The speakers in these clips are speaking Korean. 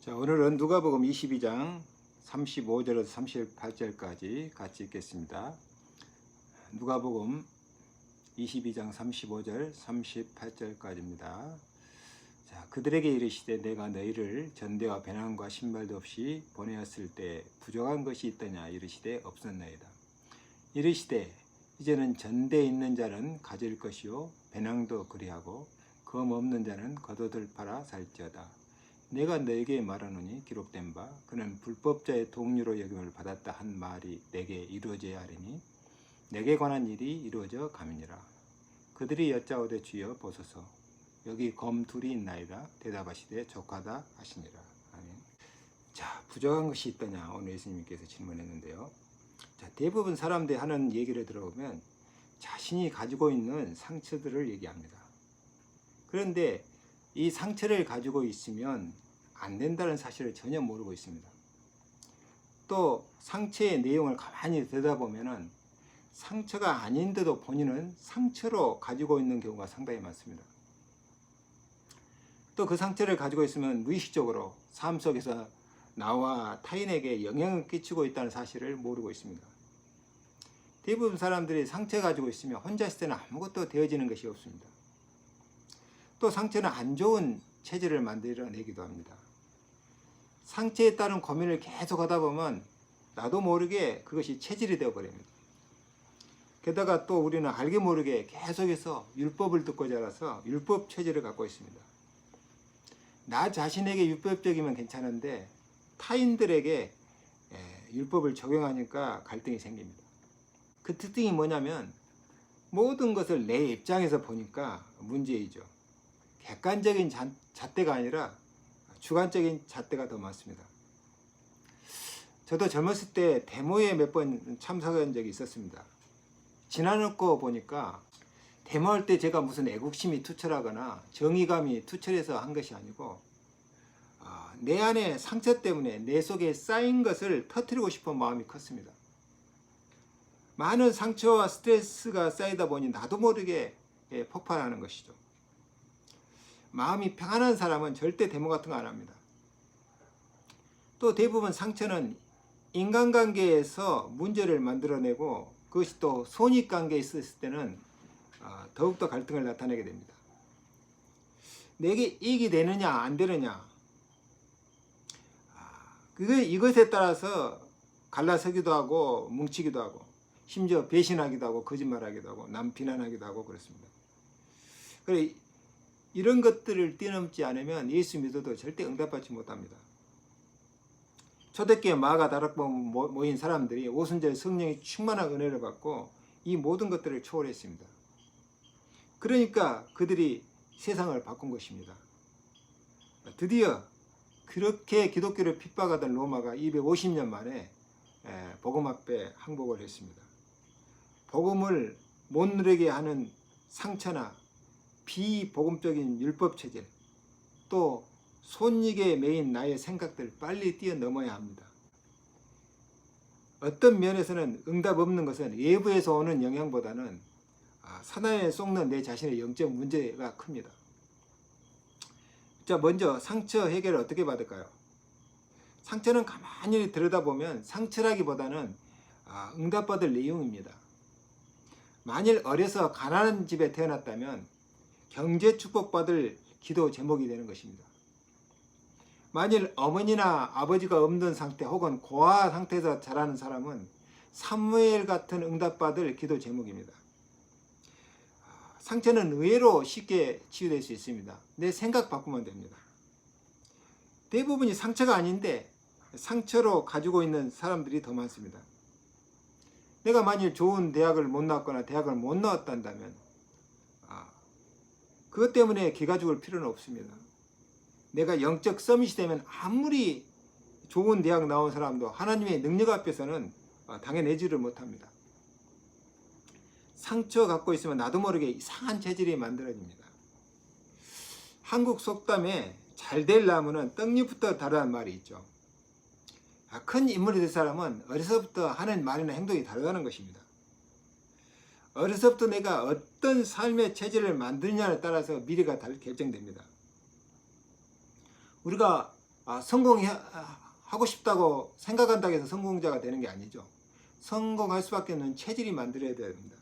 자, 오늘은 누가복음 22장 35절에서 38절까지 같이 읽겠습니다. 누가복음 22장 35절 38절까지입니다. 자, 그들에게 이르시되 내가 너희를 전대와 배낭과 신발도 없이 보내었을 때 부족한 것이 있더냐 이르시되 없었나이다. 이르시되 이제는 전대에 있는 자는 가질 것이요 배낭도 그리하고 검 없는 자는 겉옷을 팔아 살지어다. 내가 너에게 말하노니 기록된 바 그는 불법자의 동류로 여김을 받았다 한 말이 내게 이루어져야 하리니 내게 관한 일이 이루어져 가미니라. 그들이 여짜오되 주여 보소서 여기 검 둘이 있나이다. 대답하시되 족하다 하시니라. 아멘. 자, 부족한 것이 있더냐 오늘 예수님께서 질문했는데요. 자, 대부분 사람들이 하는 얘기를 들어보면 자신이 가지고 있는 상처들을 얘기합니다. 그런데 이 상처를 가지고 있으면 안 된다는 사실을 전혀 모르고 있습니다. 또 상처의 내용을 가만히 들여다보면 상처가 아닌데도 본인은 상처로 가지고 있는 경우가 상당히 많습니다. 또 그 상처를 가지고 있으면 무의식적으로 삶 속에서 나와 타인에게 영향을 끼치고 있다는 사실을 모르고 있습니다. 대부분 사람들이 상처 가지고 있으면 혼자 있을 때는 아무것도 되어지는 것이 없습니다. 또 상처는 안 좋은 체질을 만들어내기도 합니다. 상처에 따른 고민을 계속 하다 보면 나도 모르게 그것이 체질이 되어버립니다. 게다가 또 우리는 알게 모르게 계속해서 율법을 듣고 자라서 율법 체질을 갖고 있습니다. 나 자신에게 율법적이면 괜찮은데 타인들에게 율법을 적용하니까 갈등이 생깁니다. 그 특징이 뭐냐면 모든 것을 내 입장에서 보니까 문제이죠. 객관적인 잣대가 아니라 주관적인 잣대가 더 많습니다. 저도 젊었을 때 데모에 몇 번 참석한 적이 있었습니다. 지나놓고 보니까 데모할 때 제가 무슨 애국심이 투철하거나 정의감이 투철해서 한 것이 아니고 내 안에 상처 때문에 내 속에 쌓인 것을 터뜨리고 싶은 마음이 컸습니다. 많은 상처와 스트레스가 쌓이다 보니 나도 모르게 폭발하는 것이죠. 마음이 평안한 사람은 절대 데모 같은 거 안 합니다. 또 대부분 상처는 인간관계에서 문제를 만들어내고 그것이 또 손익관계에 있었을 때는 더욱더 갈등을 나타내게 됩니다. 내게 이익이 되느냐 안 되느냐 이것에 따라서 갈라서기도 하고 뭉치기도 하고 심지어 배신하기도 하고 거짓말하기도 하고 남 비난하기도 하고 그렇습니다. 그래 이런 것들을 뛰넘지 않으면 예수 믿어도 절대 응답받지 못합니다. 초대교회 마가 다락방 모인 사람들이 오순절 성령의 충만한 은혜를 받고 이 모든 것들을 초월했습니다. 그러니까 그들이 세상을 바꾼 것입니다. 드디어 그렇게 기독교를 핍박하던 로마가 250년 만에 복음 앞에 항복을 했습니다. 복음을 못 누리게 하는 상처나 비복음적인 율법체질, 또 손익에 매인 나의 생각들 빨리 뛰어넘어야 합니다. 어떤 면에서는 응답 없는 것은 외부에서 오는 영향보다는 사단에 속는 내 자신의 영적 문제가 큽니다. 자, 먼저 상처 해결을 어떻게 받을까요? 상처는 가만히 들여다보면 상처라기보다는 응답받을 내용입니다. 만일 어려서 가난한 집에 태어났다면 경제 축복받을 기도 제목이 되는 것입니다. 만일 어머니나 아버지가 없는 상태 혹은 고아 상태에서 자라는 사람은 사무엘 같은 응답받을 기도 제목입니다. 상처는 의외로 쉽게 치유될 수 있습니다. 내 생각 바꾸면 됩니다. 대부분이 상처가 아닌데 상처로 가지고 있는 사람들이 더 많습니다. 내가 만일 좋은 대학을 못 나왔거나 대학을 못 나왔단다면 그것 때문에 기가 죽을 필요는 없습니다. 내가 영적 서밋이 되면 아무리 좋은 대학 나온 사람도 하나님의 능력 앞에서는 당해내지를 못합니다. 상처 갖고 있으면 나도 모르게 이상한 체질이 만들어집니다. 한국 속담에 잘 될 나무는 떡잎부터 다르다는 말이 있죠. 큰 인물이 될 사람은 어려서부터 하는 말이나 행동이 다르다는 것입니다. 어려서부터 내가 어떤 삶의 체질을 만드느냐에 따라서 미래가 결정됩니다. 우리가 성공하고 싶다고 생각한다고 해서 성공자가 되는 게 아니죠. 성공할 수밖에 없는 체질이 만들어야 됩니다.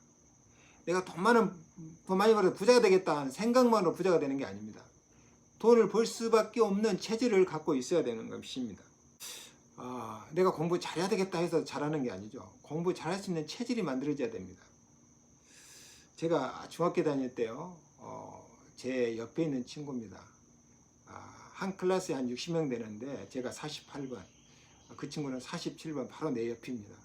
내가 돈 많이 벌어서 부자가 되겠다 하는 생각만으로 부자가 되는 게 아닙니다. 돈을 벌 수밖에 없는 체질을 갖고 있어야 되는 것입니다. 내가 공부 잘해야 되겠다 해서 잘하는 게 아니죠. 공부 잘할 수 있는 체질이 만들어져야 됩니다. 제가 중학교 다닐 때요, 제 옆에 있는 친구입니다. 한 클래스에 한 60명 되는데 제가 48번, 그 친구는 47번, 바로 내 옆입니다.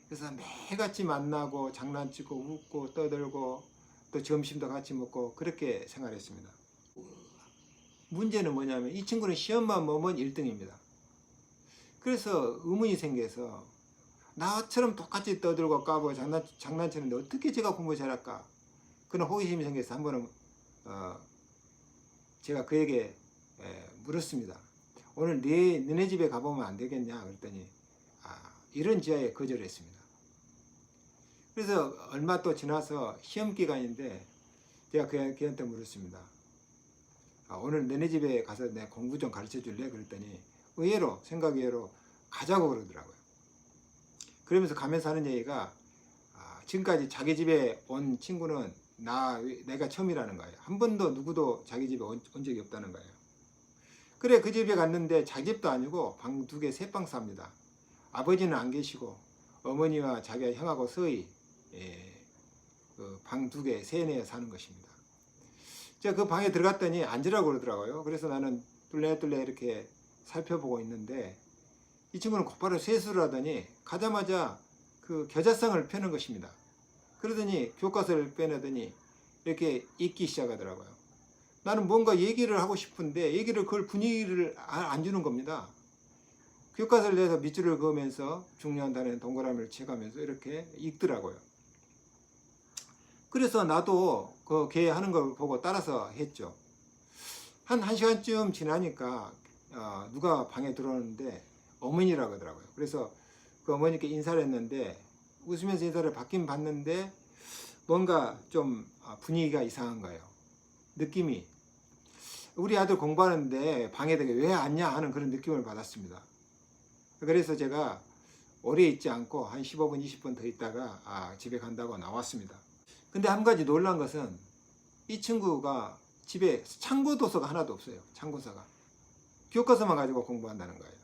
그래서 매일같이 만나고 장난치고 웃고 떠들고 또 점심도 같이 먹고 그렇게 생활했습니다. 문제는 뭐냐면 이 친구는 시험만 보면 1등입니다. 그래서 의문이 생겨서 나처럼 똑같이 떠들고 까고 장난치는데 어떻게 제가 공부 잘할까? 그런 호기심이 생겨서 한 번은 제가 그에게 물었습니다. 오늘 너네 집에 가보면 안 되겠냐? 그랬더니 이런 지하에 거절했습니다. 그래서 얼마 또 지나서 시험 기간인데 제가 걔한테 물었습니다. 오늘 너네 집에 가서 내 공부 좀 가르쳐 줄래? 그랬더니 생각 의외로 가자고 그러더라고요. 그러면서 가면서 하는 얘기가 지금까지 자기 집에 온 친구는 내가 처음이라는 거예요. 한 번도 누구도 자기 집에 온 적이 없다는 거예요. 그래, 그 집에 갔는데 자기 집도 아니고 방 2개, 3방 삽니다. 아버지는 안 계시고 어머니와 자기 형하고 서희 방 2개, 3내 사는 것입니다. 제가 그 방에 들어갔더니 앉으라고 그러더라고요. 그래서 나는 뚫레뚫레 이렇게 살펴보고 있는데 이 친구는 곧바로 세수를 하더니 가자마자 그 겨자상을 펴는 것입니다. 그러더니 교과서를 빼내더니 이렇게 읽기 시작하더라고요. 나는 뭔가 얘기를 하고 싶은데 그걸 분위기를 안 주는 겁니다. 교과서를 내서 밑줄을 그으면서 중요한 단어는 동그라미를 쳐가면서 이렇게 읽더라고요. 그래서 나도 걔 하는 걸 보고 따라서 했죠. 한 1시간쯤 지나니까 누가 방에 들어오는데 어머니라고 하더라고요. 그래서 그 어머니께 인사를 했는데 웃으면서 인사를 받긴 받는데 뭔가 좀 분위기가 이상한 거예요. 느낌이 우리 아들 공부하는데 방에 왜 앉냐 하는 그런 느낌을 받았습니다. 그래서 제가 오래 있지 않고 한 15분 20분 더 있다가 집에 간다고 나왔습니다. 근데 한 가지 놀란 것은 이 친구가 집에 참고 도서가 하나도 없어요. 참고서가 교과서만 가지고 공부한다는 거예요.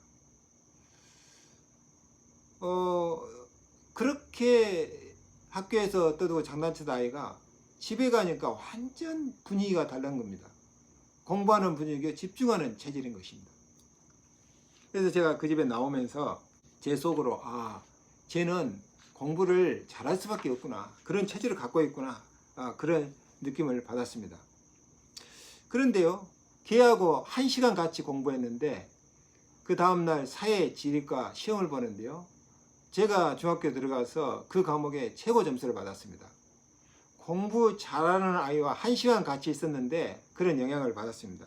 그렇게 학교에서 떠들고 장난치던 아이가 집에 가니까 완전 분위기가 다른 겁니다. 공부하는 분위기에 집중하는 체질인 것입니다. 그래서 제가 그 집에 나오면서 제 속으로 쟤는 공부를 잘할 수밖에 없구나, 그런 체질을 갖고 있구나, 그런 느낌을 받았습니다. 그런데요, 걔하고 1시간 같이 공부했는데 그 다음날 사회 지리과 시험을 보는데요, 제가 중학교에 들어가서 그 과목에 최고 점수를 받았습니다. 공부 잘하는 아이와 1시간 같이 있었는데 그런 영향을 받았습니다.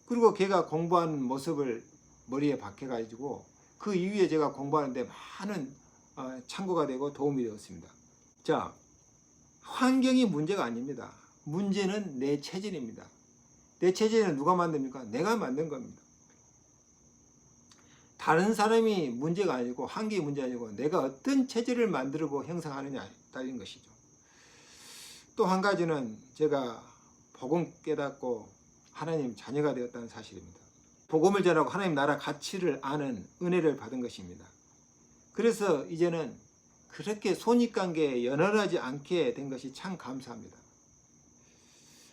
그리고 걔가 공부하는 모습을 머리에 박혀가지고 그 이후에 제가 공부하는데 많은 참고가 되고 도움이 되었습니다. 자, 환경이 문제가 아닙니다. 문제는 내 체질입니다. 내 체질은 누가 만듭니까? 내가 만든 겁니다. 다른 사람이 문제가 아니고 환경이 문제 아니고 내가 어떤 체질을 만들고 형성하느냐에 따른 것이죠. 또 한 가지는 제가 복음 깨닫고 하나님 자녀가 되었다는 사실입니다. 복음을 전하고 하나님 나라 가치를 아는 은혜를 받은 것입니다. 그래서 이제는 그렇게 손익관계에 연연하지 않게 된 것이 참 감사합니다.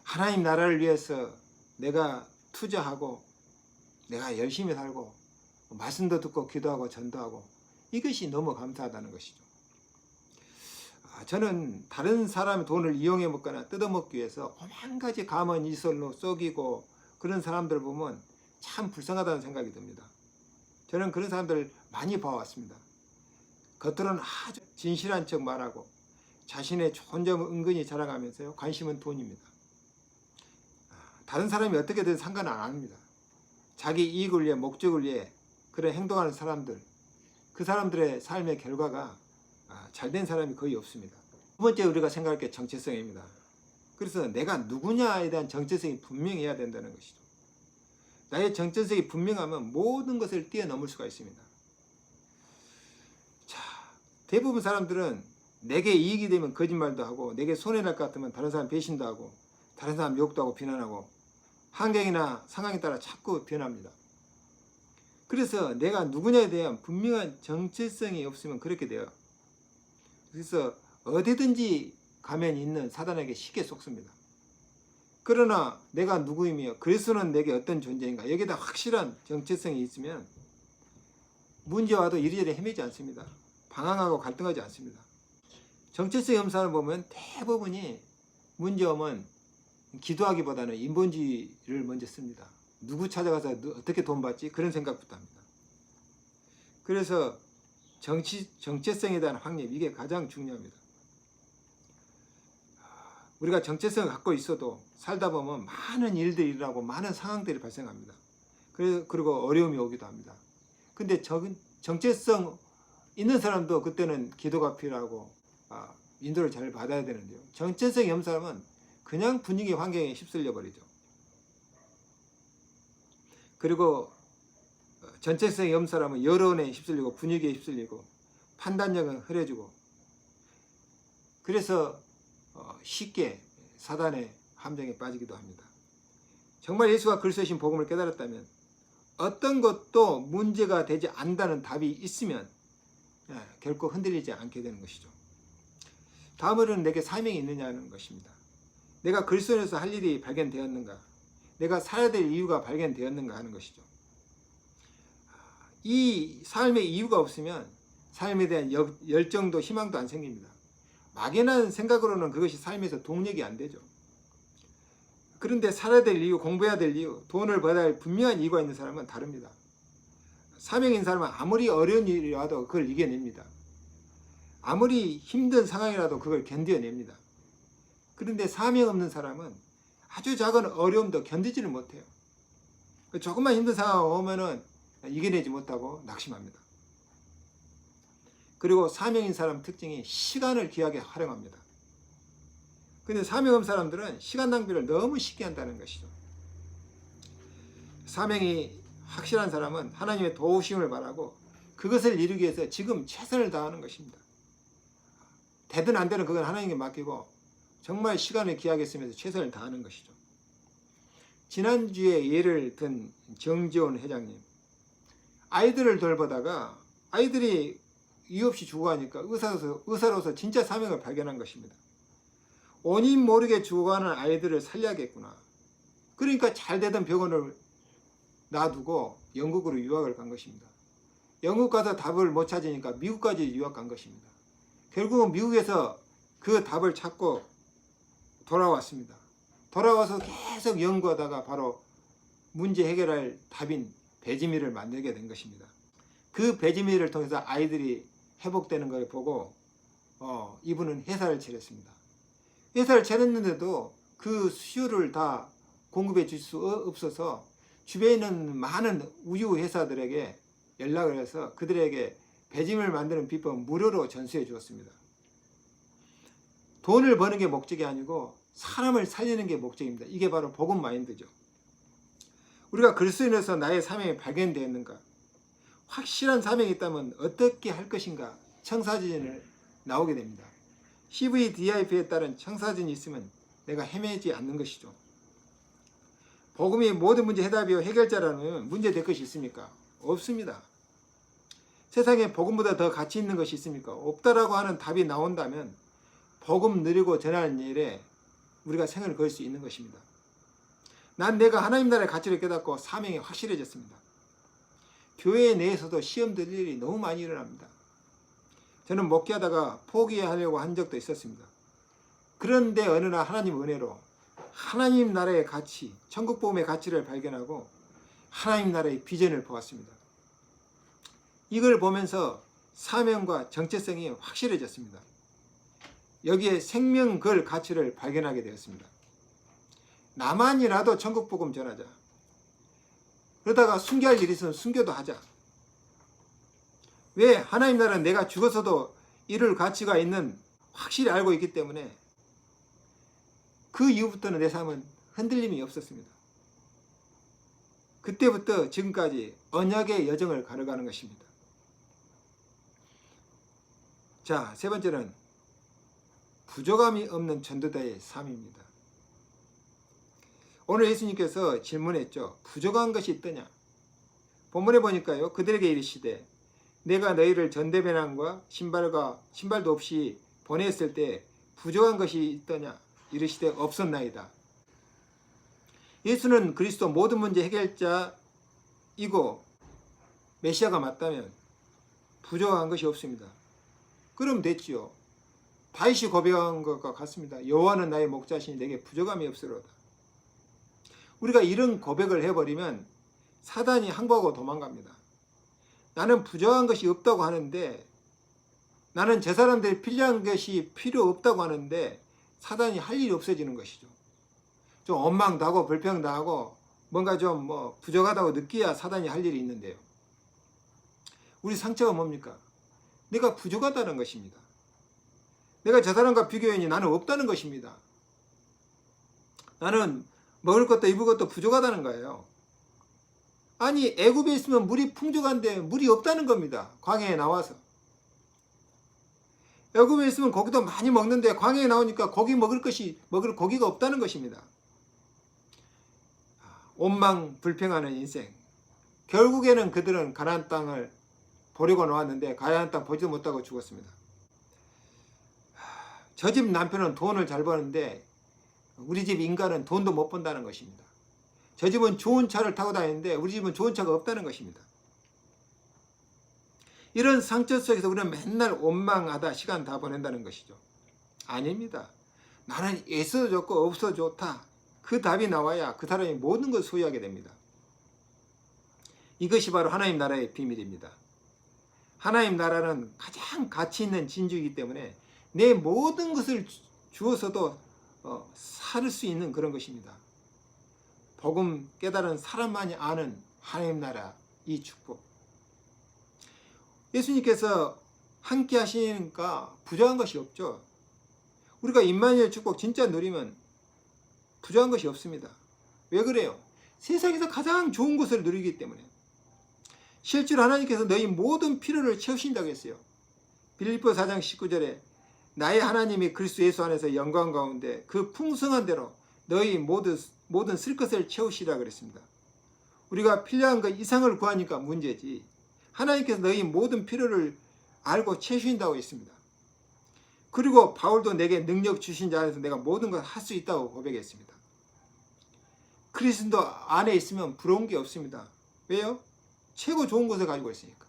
하나님 나라를 위해서 내가 투자하고 내가 열심히 살고 말씀도 듣고 기도하고 전도하고 이것이 너무 감사하다는 것이죠. 저는 다른 사람의 돈을 이용해 먹거나 뜯어먹기 위해서 오만 가지 감언 이설로 속이고 그런 사람들 보면 참 불쌍하다는 생각이 듭니다. 저는 그런 사람들을 많이 봐왔습니다. 겉으로는 아주 진실한 척 말하고 자신의 좋은 점을 은근히 자랑하면서요, 관심은 돈입니다. 다른 사람이 어떻게든 상관은 안 합니다. 자기 이익을 위해 목적을 위해 그런 행동하는 사람들, 그 사람들의 삶의 결과가 잘된 사람이 거의 없습니다. 두 번째 우리가 생각할 게 정체성입니다. 그래서 내가 누구냐에 대한 정체성이 분명해야 된다는 것이죠. 나의 정체성이 분명하면 모든 것을 뛰어넘을 수가 있습니다. 자, 대부분 사람들은 내게 이익이 되면 거짓말도 하고, 내게 손해날 것 같으면 다른 사람 배신도 하고, 다른 사람 욕도 하고 비난하고, 환경이나 상황에 따라 자꾸 변합니다. 그래서 내가 누구냐에 대한 분명한 정체성이 없으면 그렇게 돼요. 그래서 어디든지 가면 있는 사단에게 쉽게 속습니다. 그러나 내가 누구이며 그리스도는 내게 어떤 존재인가, 여기다 확실한 정체성이 있으면 문제와도 이리저리 헤매지 않습니다. 방황하고 갈등하지 않습니다. 정체성이 없는 사람을 보면 대부분이 문제오면 기도하기보다는 인본주의를 먼저 씁니다. 누구 찾아가서 어떻게 돈 받지? 그런 생각부터 합니다. 그래서 정체성에 대한 확립, 이게 가장 중요합니다. 우리가 정체성을 갖고 있어도 살다 보면 많은 일들이 일어나고 많은 상황들이 발생합니다. 그리고 어려움이 오기도 합니다. 근데 정체성 있는 사람도 그때는 기도가 필요하고 인도를 잘 받아야 되는데요. 정체성이 없는 사람은 그냥 분위기 환경에 휩쓸려 버리죠. 그리고 정체성이 없는 사람은 여론에 휩쓸리고 분위기에 휩쓸리고 판단력은 흐려지고, 그래서 쉽게 사단의 함정에 빠지기도 합니다. 정말 예수가 그리스도이신 복음을 깨달았다면 어떤 것도 문제가 되지 않는다는 답이 있으면 결코 흔들리지 않게 되는 것이죠. 다음으로는 내게 사명이 있느냐는 것입니다. 내가 그리스도에서 할 일이 발견되었는가, 내가 살아야 될 이유가 발견되었는가 하는 것이죠. 이 삶의 이유가 없으면 삶에 대한 열정도 희망도 안 생깁니다. 막연한 생각으로는 그것이 삶에서 동력이 안 되죠. 그런데 살아야 될 이유, 공부해야 될 이유, 돈을 벌어야 할 분명한 이유가 있는 사람은 다릅니다. 사명인 사람은 아무리 어려운 일이 와도 그걸 이겨냅니다. 아무리 힘든 상황이라도 그걸 견뎌냅니다. 그런데 사명 없는 사람은 아주 작은 어려움도 견디지를 못해요. 조금만 힘든 상황 오면은 이겨내지 못하고 낙심합니다. 그리고 사명인 사람 특징이 시간을 귀하게 활용합니다. 근데 사명 없는 사람들은 시간 낭비를 너무 쉽게 한다는 것이죠. 사명이 확실한 사람은 하나님의 도우심을 바라고 그것을 이루기 위해서 지금 최선을 다하는 것입니다. 되든 안 되든 그건 하나님께 맡기고 정말 시간을 귀하게 쓰면서 최선을 다하는 것이죠. 지난주에 예를 든 정지원 회장님, 아이들을 돌보다가 아이들이 이유 없이 죽어가니까 의사로서 진짜 사명을 발견한 것입니다. 원인 모르게 죽어가는 아이들을 살려야겠구나. 그러니까 잘 되던 병원을 놔두고 영국으로 유학을 간 것입니다. 영국 가서 답을 못 찾으니까 미국까지 유학 간 것입니다. 결국은 미국에서 그 답을 찾고 돌아왔습니다. 돌아와서 계속 연구하다가 바로 문제 해결할 답인 배지밀을 만들게 된 것입니다. 그 배지밀을 통해서 아이들이 회복되는 걸 보고 이분은 회사를 차렸습니다. 회사를 차렸는데도 그 수요를 다 공급해 줄 수 없어서 주변에 있는 많은 우유 회사들에게 연락을 해서 그들에게 배지밀 만드는 비법 무료로 전수해 주었습니다. 돈을 버는 게 목적이 아니고 사람을 살리는 게 목적입니다. 이게 바로 복음 마인드죠. 우리가 그리스도인으로서 나의 사명이 발견되었는가? 확실한 사명이 있다면 어떻게 할 것인가? 청사진을 나오게 됩니다. CVDIP에 따른 청사진이 있으면 내가 헤매지 않는 것이죠. 복음이 모든 문제 해답이요 해결자라는 문제 될 것이 있습니까? 없습니다. 세상에 복음보다 더 가치 있는 것이 있습니까? 없다라고 하는 답이 나온다면 복음 누리고 전하는 일에 우리가 생을 걸 수 있는 것입니다. 난 내가 하나님 나라의 가치를 깨닫고 사명이 확실해졌습니다. 교회 내에서도 시험 들 일이 너무 많이 일어납니다. 저는 목회하다가 포기하려고 한 적도 있었습니다. 그런데 어느 날 하나님 은혜로 하나님 나라의 가치, 천국 복음의 가치를 발견하고 하나님 나라의 비전을 보았습니다. 이걸 보면서 사명과 정체성이 확실해졌습니다. 여기에 생명 걸 가치를 발견하게 되었습니다. 나만이라도 천국 복음 전하자. 그러다가 순교할 일이 있으면 순교도 하자. 왜? 하나님 나라는 내가 죽어서도 이룰 가치가 있는 확실히 알고 있기 때문에 그 이후부터는 내 삶은 흔들림이 없었습니다. 그때부터 지금까지 언약의 여정을 걸어가는 것입니다. 자, 세 번째는 부족함이 없는 전도자의 삶입니다. 오늘 예수님께서 질문했죠. 부족한 것이 있더냐? 본문에 보니까요. 그들에게 이르시되 내가 너희를 전대배낭과 신발도 없이 보냈을 때 부족한 것이 있더냐? 이르시되 없었나이다. 예수는 그리스도 모든 문제 해결자이고 메시아가 맞다면 부족한 것이 없습니다. 그럼 됐지요. 다윗이 고백한 것과 같습니다. 여호와는 나의 목자시니 내게 부족함이 없으로다. 우리가 이런 고백을 해버리면 사단이 항복하고 도망갑니다. 나는 부족한 것이 없다고 하는데, 나는 제 사람들이 필요한 것이 필요 없다고 하는데 사단이 할 일이 없어지는 것이죠. 좀 원망당하고 불평당하고 뭔가 좀 부족하다고 느껴야 사단이 할 일이 있는데요. 우리 상처가 뭡니까? 내가 부족하다는 것입니다. 내가 저 사람과 비교하니 나는 없다는 것입니다. 나는 먹을 것도 입을 것도 부족하다는 거예요. 아니, 애굽에 있으면 물이 풍족한데 물이 없다는 겁니다. 광야에 나와서. 애굽에 있으면 고기도 많이 먹는데 광야에 나오니까 먹을 고기가 없다는 것입니다. 원망 불평하는 인생. 결국에는 그들은 가나안 땅을 보려고 나왔는데 가나안 땅 보지도 못하고 죽었습니다. 저 집 남편은 돈을 잘 버는데 우리 집 인간은 돈도 못 번다는 것입니다. 저 집은 좋은 차를 타고 다니는데 우리 집은 좋은 차가 없다는 것입니다. 이런 상처 속에서 우리는 맨날 원망하다 시간 다 보낸다는 것이죠. 아닙니다. 나는 있어도 좋고 없어도 좋다. 그 답이 나와야 그 사람이 모든 것을 소유하게 됩니다. 이것이 바로 하나님 나라의 비밀입니다. 하나님 나라는 가장 가치 있는 진주이기 때문에 내 모든 것을 주어서도 살 수 있는 그런 것입니다. 복음 깨달은 사람만이 아는 하나님 나라 이 축복. 예수님께서 함께 하시니까 부족한 것이 없죠. 우리가 임마누엘 축복 진짜 누리면 부족한 것이 없습니다. 왜 그래요? 세상에서 가장 좋은 것을 누리기 때문에. 실제로 하나님께서 너희 모든 필요를 채우신다고 했어요. 빌립보 4장 19절에 나의 하나님이 그리스도 예수 안에서 영광 가운데 그 풍성한 대로 너희 모든 쓸 것을 채우시라 그랬습니다. 우리가 필요한 것 이상을 구하니까 문제지. 하나님께서 너희 모든 필요를 알고 채우신다고 했습니다. 그리고 바울도 내게 능력 주신 자 안에서 내가 모든 걸 할 수 있다고 고백했습니다. 그리스도 안에 있으면 부러운 게 없습니다. 왜요? 최고 좋은 것을 가지고 있으니까.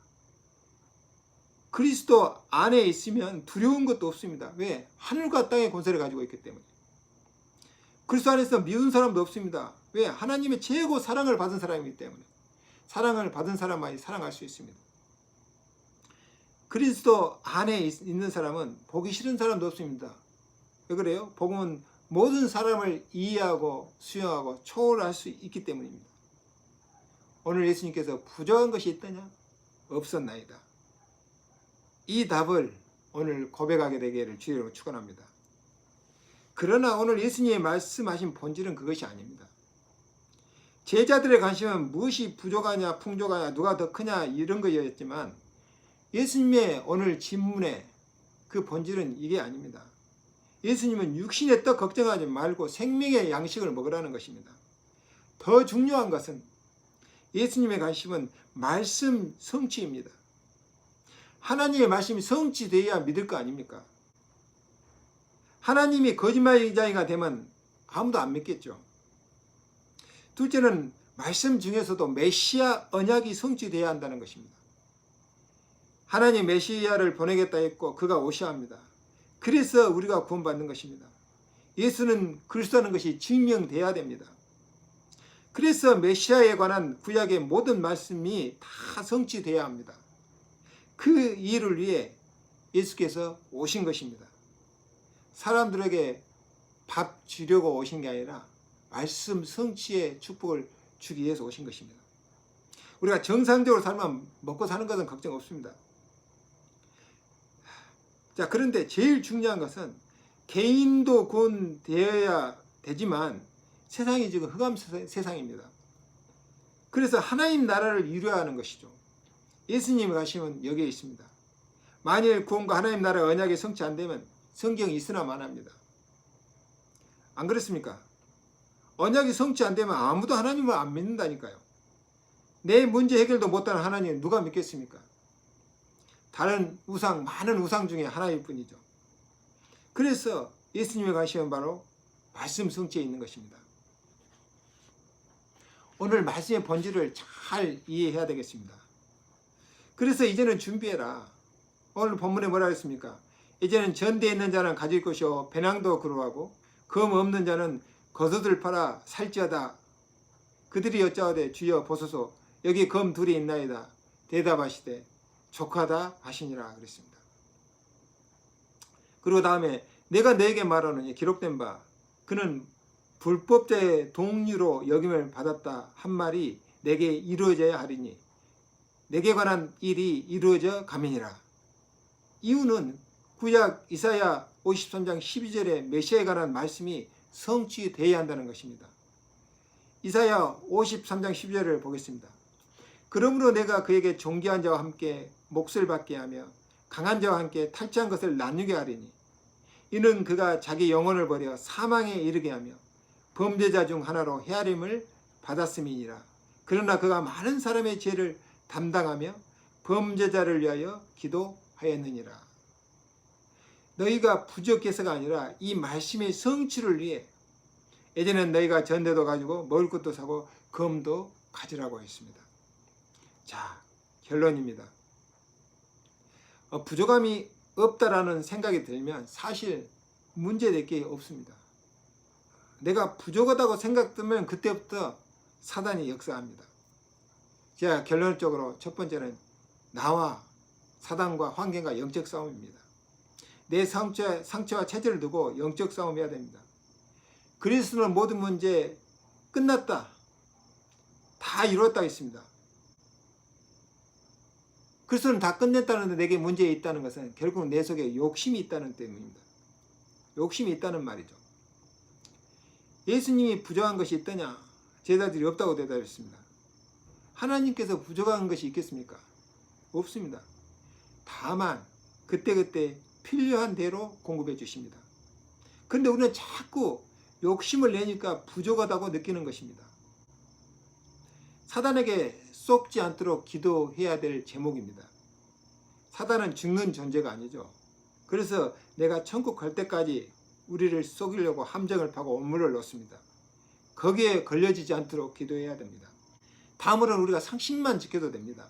그리스도 안에 있으면 두려운 것도 없습니다. 왜? 하늘과 땅의 권세를 가지고 있기 때문에. 그리스도 안에서 미운 사람도 없습니다. 왜? 하나님의 최고 사랑을 받은 사람이기 때문에. 사랑을 받은 사람만이 사랑할 수 있습니다. 그리스도 안에 있는 사람은 보기 싫은 사람도 없습니다. 왜 그래요? 복음은 모든 사람을 이해하고 수용하고 초월할 수 있기 때문입니다. 오늘 예수님께서 부족한 것이 있더냐? 없었나이다. 이 답을 오늘 고백하게 되기를 주님으로 축원합니다. 그러나 오늘 예수님이 말씀하신 본질은 그것이 아닙니다. 제자들의 관심은 무엇이 부족하냐 풍족하냐 누가 더 크냐 이런 거였지만 예수님의 오늘 질문의 그 본질은 이게 아닙니다. 예수님은 육신의 떡 걱정하지 말고 생명의 양식을 먹으라는 것입니다. 더 중요한 것은 예수님의 관심은 말씀 성취입니다. 하나님의 말씀이 성취되어야 믿을 거 아닙니까? 하나님이 거짓말쟁이가 되면 아무도 안 믿겠죠. 둘째는 말씀 중에서도 메시아 언약이 성취되어야 한다는 것입니다. 하나님 메시아를 보내겠다 했고 그가 오셔야 합니다. 그래서 우리가 구원받는 것입니다. 예수는 그리스도라는 것이 증명되어야 됩니다. 그래서 메시아에 관한 구약의 모든 말씀이 다 성취되어야 합니다. 그 일을 위해 예수께서 오신 것입니다. 사람들에게 밥 주려고 오신 게 아니라 말씀 성취의 축복을 주기 위해서 오신 것입니다. 우리가 정상적으로 살면 먹고 사는 것은 걱정 없습니다. 자, 그런데 제일 중요한 것은 개인도 구원되어야 되지만 세상이 지금 흑암 세상입니다. 그래서 하나님 나라를 이루어야 하는 것이죠. 예수님이 가시면 여기에 있습니다. 만일 구원과 하나님 나라 언약이 성취 안 되면 성경이 있으나 마나합니다. 안 그렇습니까? 언약이 성취 안 되면 아무도 하나님을 안 믿는다니까요. 내 문제 해결도 못하는 하나님 누가 믿겠습니까? 다른 우상, 많은 우상 중에 하나일 뿐이죠. 그래서 예수님이 가시면 바로 말씀 성취에 있는 것입니다. 오늘 말씀의 본질을 잘 이해해야 되겠습니다. 그래서 이제는 준비해라. 오늘 본문에 뭐라 했습니까? 이제는 전대에 있는 자는 가질 것이요 배낭도 그루하고 검 없는 자는 겉옷을 팔아 살지어다. 그들이 여짜오되 주여 보소서 여기 검 둘이 있나이다. 대답하시되 족하다 하시니라 그랬습니다. 그리고 다음에 내가 너에게 말하노니 기록된 바 그는 불법자의 동류로 여김을 받았다 한 말이 내게 이루어져야 하리니 내게 관한 일이 이루어져 가면이라. 이유는 구약 이사야 53장 12절에 메시아에 관한 말씀이 성취되어야 한다는 것입니다. 이사야 53장 12절을 보겠습니다. 그러므로 내가 그에게 존귀한 자와 함께 몫을 받게 하며 강한 자와 함께 탈취한 것을 나누게 하리니 이는 그가 자기 영혼을 버려 사망에 이르게 하며 범죄자 중 하나로 헤아림을 받았음이니라. 그러나 그가 많은 사람의 죄를 담당하며 범죄자를 위하여 기도하였느니라. 너희가 부족해서가 아니라 이 말씀의 성취를 위해 예전엔 너희가 전대도 가지고 먹을 것도 사고 검도 가지라고 했습니다. 자, 결론입니다. 부족함이 없다라는 생각이 들면 사실 문제될 게 없습니다. 내가 부족하다고 생각되면 그때부터 사단이 역사합니다. 자, 결론적으로 첫 번째는 나와 사단과 환경과 영적 싸움입니다. 내 상처와 체질을 두고 영적 싸움해야 됩니다. 그리스도는 모든 문제 끝났다. 다 이루었다 했습니다. 그리스도는 다 끝냈다는데 내게 문제 있다는 것은 결국은 내 속에 욕심이 있다는 때문입니다. 욕심이 있다는 말이죠. 예수님이 부족한 것이 있더냐? 제자들이 없다고 대답했습니다. 하나님께서 부족한 것이 있겠습니까? 없습니다. 다만 그때그때 필요한 대로 공급해 주십니다. 그런데 우리는 자꾸 욕심을 내니까 부족하다고 느끼는 것입니다. 사단에게 속지 않도록 기도해야 될 제목입니다. 사단은 죽는 존재가 아니죠. 그래서 내가 천국 갈 때까지 우리를 속이려고 함정을 파고 온물을 넣습니다. 거기에 걸려지지 않도록 기도해야 됩니다. 다음으로는 우리가 상식만 지켜도 됩니다.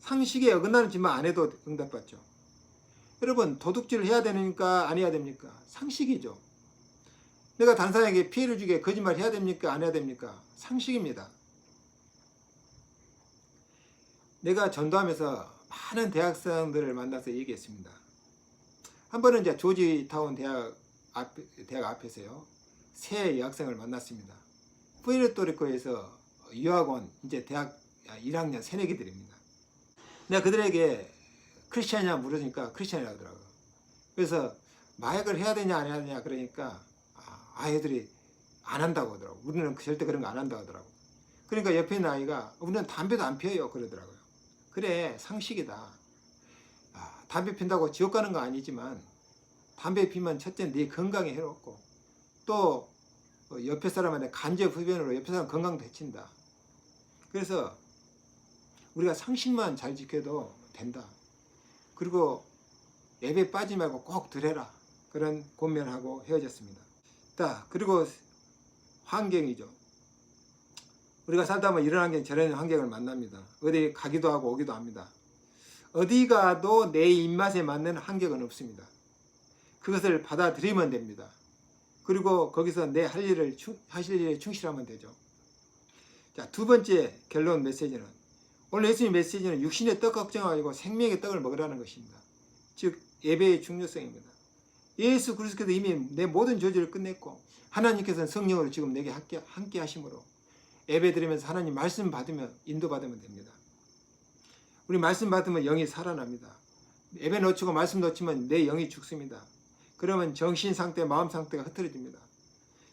상식에 어긋나는 짓만 안 해도 응답받죠. 여러분, 도둑질을 해야 되니까 안 해야 됩니까? 상식이죠. 내가 다른 사람에게 피해를 주게 거짓말 해야 됩니까? 안 해야 됩니까? 상식입니다. 내가 전도하면서 많은 대학생들을 만나서 얘기했습니다. 한 번은 이제 조지타운 대학 앞에서요, 새 여학생을 만났습니다. 푸에르토리코에서 유학원 이제 대학 1학년 새내기들입니다. 내가 그들에게 크리스찬이냐 물으니까 크리스찬이라고 하더라고요. 그래서 마약을 해야 되냐 안 해야 되냐 그러니까 아이들이 안 한다고 하더라고요. 우리는 절대 그런 거 안 한다고 하더라고요. 그러니까 옆에 있는 아이가 우리는 담배도 안 피워요 그러더라고요. 그래, 상식이다. 담배 핀다고 지옥 가는 거 아니지만 담배 피면 첫째 네 건강에 해롭고 또 옆에 사람한테 간접 흡연으로 옆에 사람 건강도 해친다. 그래서 우리가 상식만 잘 지켜도 된다. 그리고 예배 빠지지 말고 꼭 들어라. 그런 권면하고 헤어졌습니다. 자, 그리고 환경이죠. 우리가 살다 보면 이런 환경 저런 환경을 만납니다. 어디 가기도 하고 오기도 합니다. 어디 가도 내 입맛에 맞는 환경은 없습니다. 그것을 받아들이면 됩니다. 그리고 거기서 내 하실 일에 충실하면 되죠. 자, 두 번째 결론 메시지는 오늘 예수님 메시지는 육신의 떡 걱정하고 생명의 떡을 먹으라는 것입니다. 즉 예배의 중요성입니다. 예수 그리스도께서 이미 내 모든 저주를 끝냈고 하나님께서는 성령으로 지금 내게 함께 하심으로 예배 드리면서 하나님 말씀 받으면 인도받으면 됩니다. 우리 말씀 받으면 영이 살아납니다. 예배 놓치고 말씀 놓치면 내 영이 죽습니다. 그러면 정신 상태, 마음 상태가 흐트러집니다.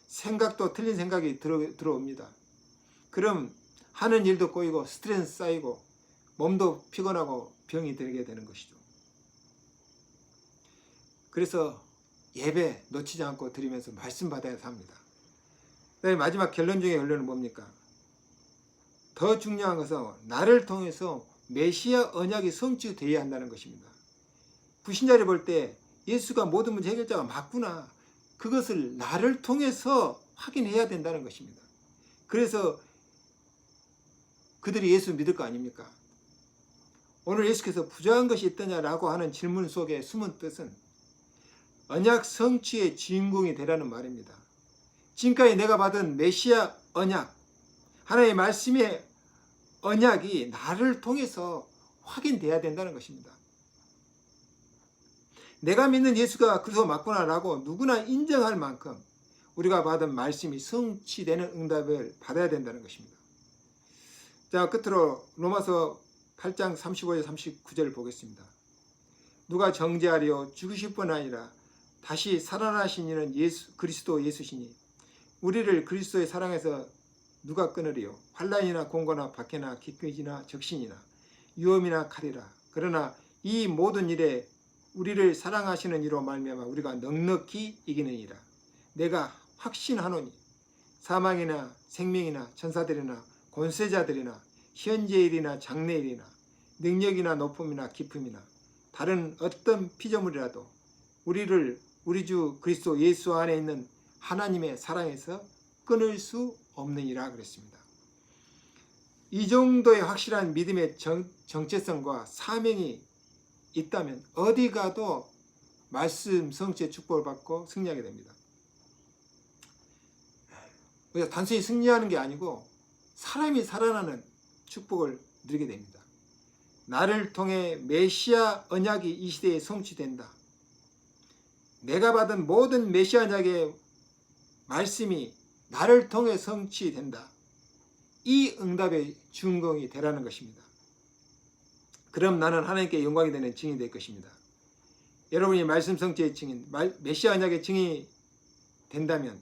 생각도 틀린 생각이 들어옵니다. 그럼 하는 일도 꼬이고 스트레스 쌓이고 몸도 피곤하고 병이 들게 되는 것이죠. 그래서 예배 놓치지 않고 드리면서 말씀 받아야 합니다. 마지막 결론 중에 결론은 뭡니까? 더 중요한 것은 나를 통해서 메시아 언약이 성취되어야 한다는 것입니다. 불신자를 볼 때 예수가 모든 문제 해결자가 맞구나. 그것을 나를 통해서 확인해야 된다는 것입니다. 그래서 그들이 예수 믿을 거 아닙니까? 오늘 예수께서 부족한 것이 있더냐라고 하는 질문 속에 숨은 뜻은 언약 성취의 주인공이 되라는 말입니다. 지금까지 내가 받은 메시아 언약, 하나님의 말씀의 언약이 나를 통해서 확인돼야 된다는 것입니다. 내가 믿는 예수가 그리스도 맞구나라고 누구나 인정할 만큼 우리가 받은 말씀이 성취되는 응답을 받아야 된다는 것입니다. 자, 끝으로 로마서 8장 35절 39절을 보겠습니다. 누가 정죄하리요 죽으실 뿐 아니라 다시 살아나신 이는 그리스도 예수시니 우리를 그리스도의 사랑에서 누가 끊으리요? 환난이나 공고나 박해나 기근이나 적신이나 위험이나 칼이라. 그러나 이 모든 일에 우리를 사랑하시는 이로 말미암아 우리가 넉넉히 이기느니라. 내가 확신하노니 사망이나 생명이나 천사들이나 권세자들이나 현재일이나 장래일이나 능력이나 높음이나 깊음이나 다른 어떤 피조물이라도 우리를 우리 주 그리스도 예수 안에 있는 하나님의 사랑에서 끊을 수 없느니라 그랬습니다. 이 정도의 확실한 믿음의 정체성과 사명이 있다면 어디 가도 말씀 성취의 축복을 받고 승리하게 됩니다. 우리가 단순히 승리하는 게 아니고 사람이 살아나는 축복을 누리게 됩니다. 나를 통해 메시아 언약이 이 시대에 성취된다. 내가 받은 모든 메시아 언약의 말씀이 나를 통해 성취된다. 이 응답의 주인공이 되라는 것입니다. 그럼 나는 하나님께 영광이 되는 증인이 될 것입니다. 여러분이 말씀 성취의 증인, 메시아 언약의 증인이 된다면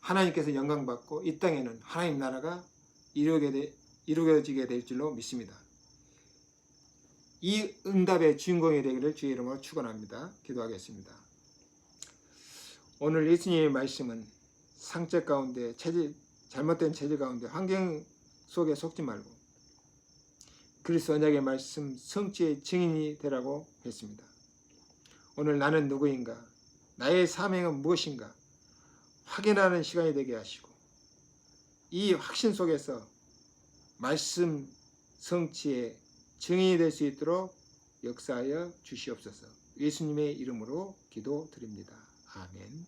하나님께서 영광받고 이 땅에는 하나님 나라가 이루어지게 될 줄로 믿습니다. 이 응답의 주인공이 되기를 주의 이름으로 축원합니다. 기도하겠습니다. 오늘 예수님의 말씀은 상처 가운데, 잘못된 체질 가운데 환경 속에 속지 말고 그리스도 언약의 말씀 성취의 증인이 되라고 했습니다. 오늘 나는 누구인가? 나의 사명은 무엇인가? 확인하는 시간이 되게 하시고 이 확신 속에서 말씀 성취의 증인이 될 수 있도록 역사하여 주시옵소서. 예수님의 이름으로 기도드립니다. 아멘.